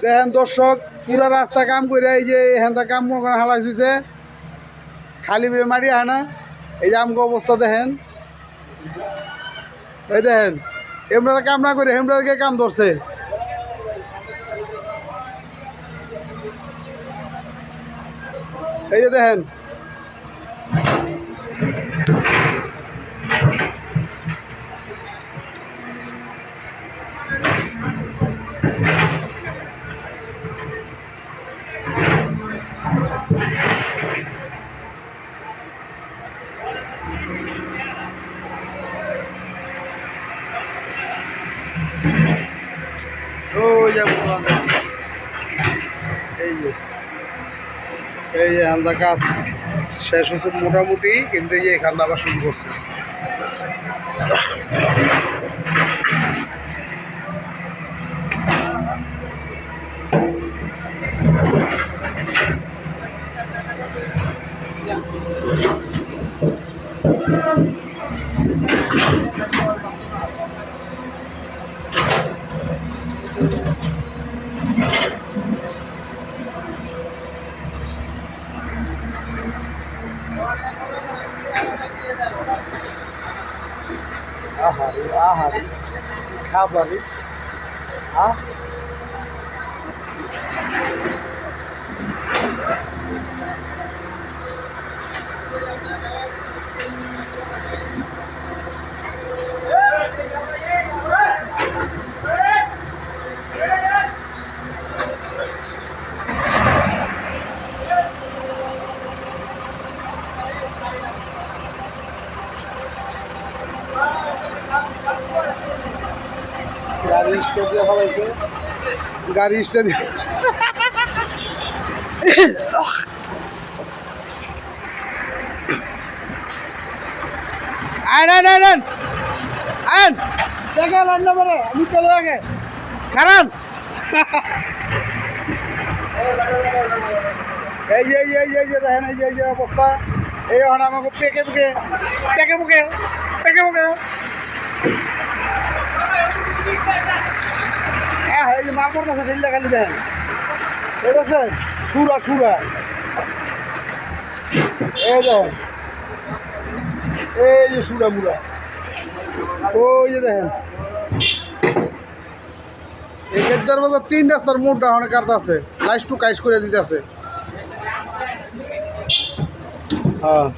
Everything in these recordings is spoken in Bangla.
দেখেন দর্শক পুরা রাস্তা কাম করে এই যে এখানটা কাম করে হালাই শুয়েছে খালি বেড়ে মারি হয় না এই যে আমগো অবস্থা দেখেন এই দেখেন এমরা কাম না করে হেমরাকে কাম ধরছে এই যে দেখেন এই যে এখানটা কাজ শেষ হচ্ছে মোটামুটি কিন্তু এই যে এখানটা আবার শুরু করছে আহারি খাবারি গাড়ি স্টে দিয়ে ফেলাইছে গাড়ি স্টে দিয়ে আন আন আন আন আন দেখে রান্না করে আমি চলে আগে কারণ এই যে দেখেন এই যে অবস্থা এই এখন আমাকে পেকে পেকে পেকে পেকে পেকে পেকে হ্যাঁ এই যে মার করতেছে ঢিলটা খালি দেখেন ঠিক আছে সুরা সুরা এই দেখেন এই যে সুরা মুরা ওই যে দেখেন এই গেদ্দার বাজার 3 রাস্তার মোড়টা অনেক কাট আছে লাইস টু কাইস করে দিতে আছে হ্যাঁ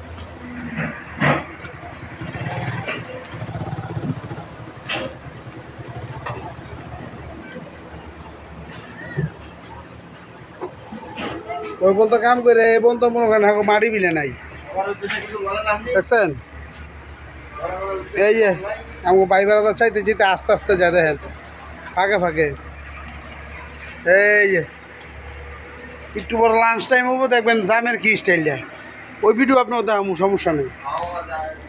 ওই বলতো কাম করে এই বলতো মনে করেন মাটি বিলে নাই দেখছেন এই যে আমাকে বাইবেলা চাইতে যেতে আস্তে আস্তে যায় দেখেন ফাঁকে ফাঁকে এই যে একটু বড় লাঞ্চ টাইম হবো দেখবেন জামের কি স্টাইল যায় ওই ভিডিও আপনার সমস্যা নেই